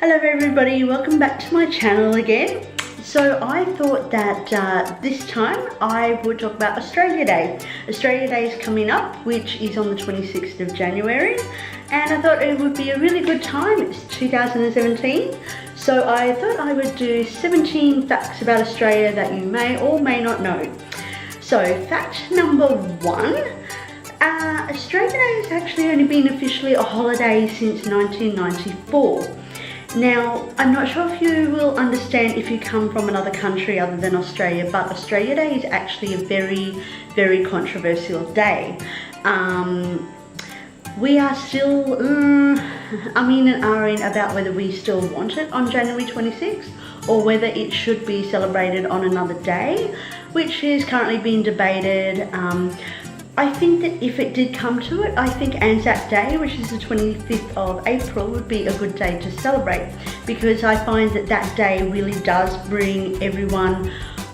Hello everybody, welcome back to my channel again. So I thought that this time I would talk about Australia Day. Australia Day is coming up, which is on the 26th of January, and I thought it would be a really good time. It's 2017, so I thought I would do 17 facts about Australia that you may or may not know. So fact number one, Australia Day has actually only been officially a holiday since 1994. Now, I'm not sure if you will understand if you come from another country other than Australia, but Australia Day is actually a very, very controversial day. We are still umming and ahhing about whether we still want it on January 26th or whether it should be celebrated on another day, which is currently being debated. I think that if it did come to it, I think Anzac Day, which is the 25th of April, would be a good day to celebrate, because I find that that day really does bring everyone,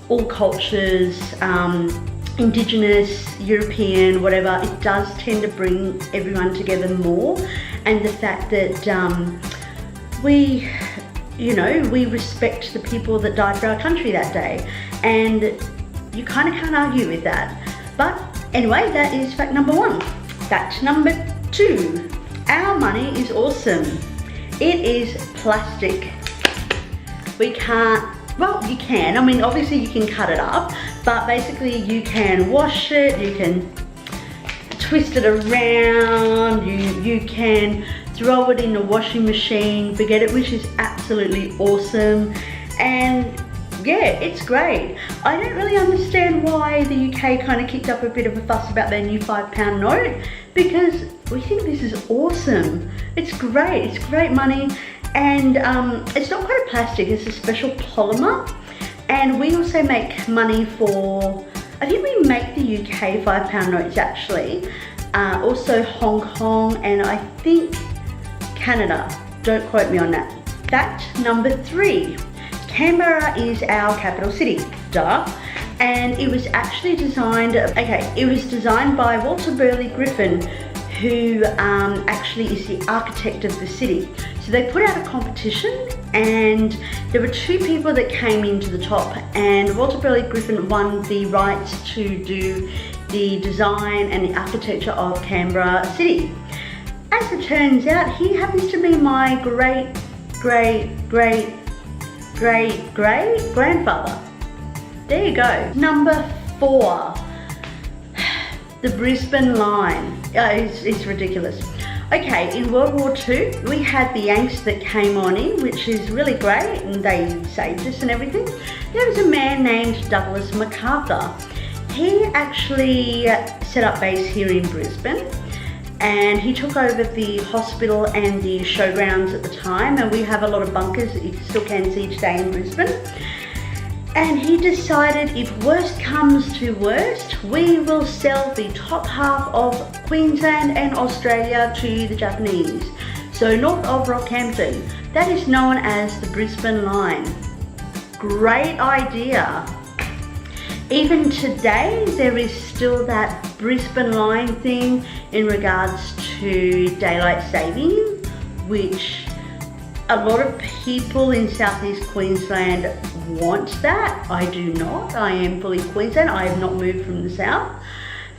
all cultures, Indigenous, European, whatever, it does tend to bring everyone together more. And the fact that we respect the people that died for our country that day, and you kind of can't argue with that. But anyway, that is fact number one. Fact number two, our money is awesome. It is plastic. We can't, well, you can. I mean, obviously you can cut it up, but basically you can wash it, you can twist it around, you can throw it in the washing machine, forget it, which is absolutely awesome. And yeah, it's great. I don't really understand why the UK kind of kicked up a bit of a fuss about their new £5 note, because we think this is awesome. It's great money, and it's not quite a plastic, it's a special polymer. And we also make money for, I think we make the UK £5 notes actually, also Hong Kong, and I think Canada. Don't quote me on that. Fact number three, Canberra is our capital city, duh. And it was actually designed, it was designed by Walter Burley Griffin, who actually is the architect of the city. So they put out a competition, and there were two people that came into the top, and Walter Burley Griffin won the rights to do the design and the architecture of Canberra City. As it turns out, he happens to be my great grandfather. There you go. Number four, the Brisbane line. It's ridiculous. Okay, in World War II, we had the Yanks that came on in, which is really great, and they saved us and everything. There was a man named Douglas MacArthur. He actually set up base here in Brisbane, and he took over the hospital and the showgrounds at the time, and we have a lot of bunkers that you still can see today in Brisbane. And he decided, if worst comes to worst, we will sell the top half of Queensland and Australia to the Japanese. So north of Rockhampton, that is known as the Brisbane line. Great idea. Even today, there is still that Brisbane line thing in regards to daylight saving, which a lot of people in southeast Queensland want that. I do not. I am fully Queensland. I have not moved from the south.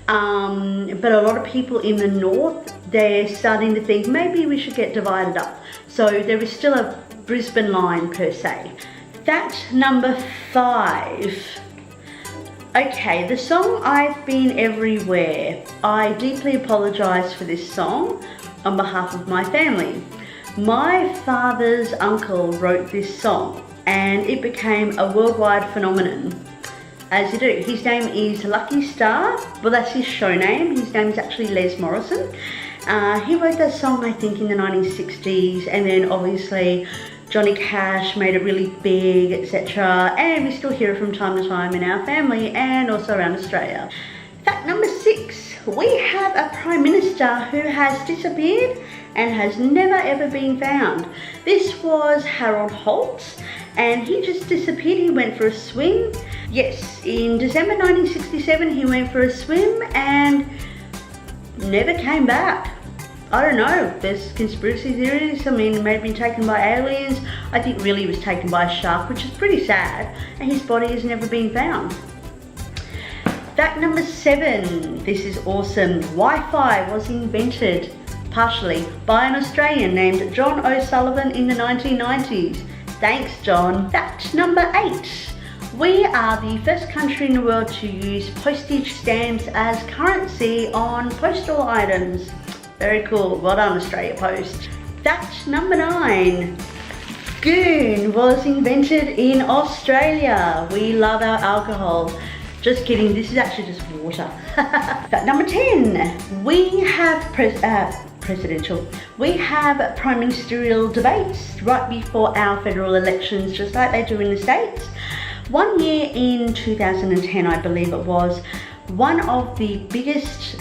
But a lot of people in the north, they're starting to think maybe we should get divided up. So there is still a Brisbane line per se. Fact number five. Okay, the song I've Been Everywhere. I deeply apologise for this song on behalf of my family. My father's uncle wrote this song, and it became a worldwide phenomenon, as you do. His name is Lucky Star. Well, that's his show name. His name is actually Les Morrison. He wrote that song, I think, in the 1960s, and then obviously Johnny Cash made it really big, etc. And we still hear it from time to time in our family and also around Australia. Fact number six, we have a Prime Minister who has disappeared and has never ever been found. This was Harold Holt, and he just disappeared. He went for a swim. Yes, in December 1967 he went for a swim and never came back. I don't know, there's conspiracy theories. I mean, it may have been taken by aliens. I think really he was taken by a shark, which is pretty sad, and his body has never been found. Fact number 7, this is awesome. Wi-Fi was invented partially by an Australian named John O'Sullivan in the 1990s. Thanks, John. Fact number 8, we are the first country in the world to use postage stamps as currency on postal items. Very cool. Well done, Australia Post. Fact number 9, Goon was invented in Australia. We love our alcohol. Just kidding, this is actually just water. Fact number 10, we have prime ministerial debates right before our federal elections, just like they do in the States. One year in 2010, I believe it was, one of the biggest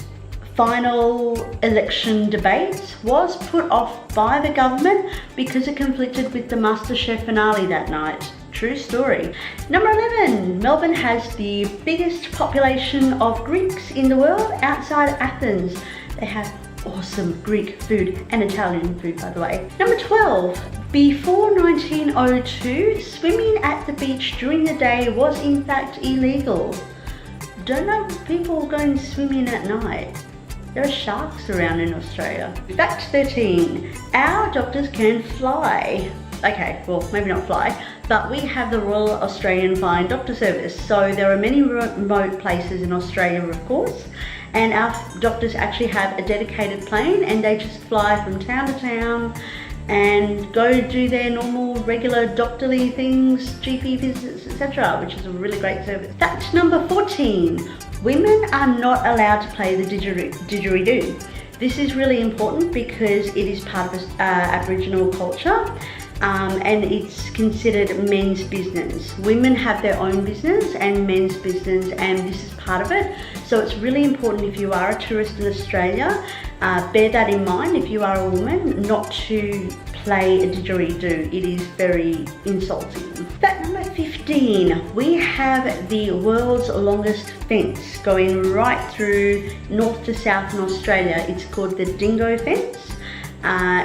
final election debates was put off by the government because it conflicted with the MasterChef finale that night. True story. Number 11, Melbourne has the biggest population of Greeks in the world outside Athens. They have awesome Greek food and Italian food, by the way. Number 12, before 1902, swimming at the beach during the day was in fact illegal. Don't know people going swimming at night. There are sharks around in Australia. Fact 13, our doctors can fly. Okay, well, maybe not fly, but we have the Royal Australian Flying Doctor Service. So there are many remote places in Australia, of course, and our doctors actually have a dedicated plane and they just fly from town to town and go do their normal, regular doctorly things, GP visits, etc., which is a really great service. Fact number 14, women are not allowed to play the didgeridoo. This is really important because it is part of Aboriginal culture. And it's considered men's business. Women have their own business and men's business, and this is part of it. So it's really important, if you are a tourist in Australia, bear that in mind if you are a woman, not to play a didgeridoo. It is very insulting. Fact number 15, we have the world's longest fence going right through north to south in Australia. It's called the Dingo Fence.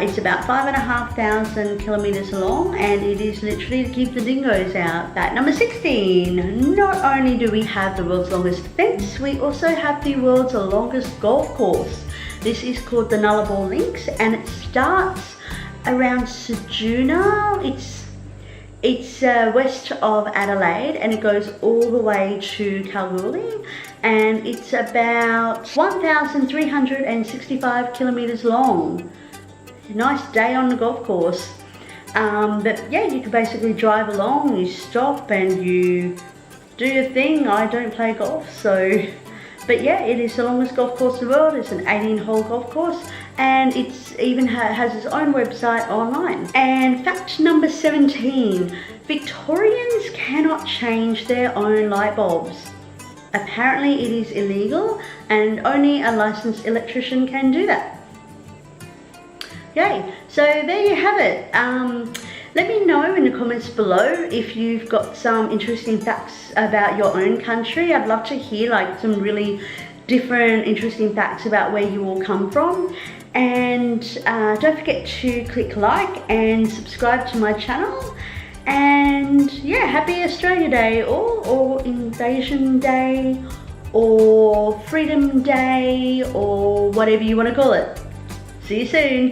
It's about 5,500 kilometres long, and it is literally to keep the dingoes out. Fact number 16, not only do we have the world's longest fence, we also have the world's longest golf course. This is called the Nullarbor Links, and it starts around Ceduna. It's west of Adelaide, and it goes all the way to Kalgoorlie, and it's about 1,365 kilometres long. Nice day on the golf course. But yeah, you can basically drive along, you stop and you do your thing. I don't play golf, so, but yeah, it is the longest golf course in the world. It's an 18-hole golf course, and it's even has its own website online. And fact number 17, Victorians cannot change their own light bulbs. Apparently it is illegal, and only a licensed electrician can do that. Yay, so there you have it. Let me know in the comments below if you've got some interesting facts about your own country. I'd love to hear like some really different interesting facts about where you all come from. And don't forget to click like and subscribe to my channel. And yeah, happy Australia Day, or Invasion Day, or Freedom Day, or whatever you want to call it. See you soon.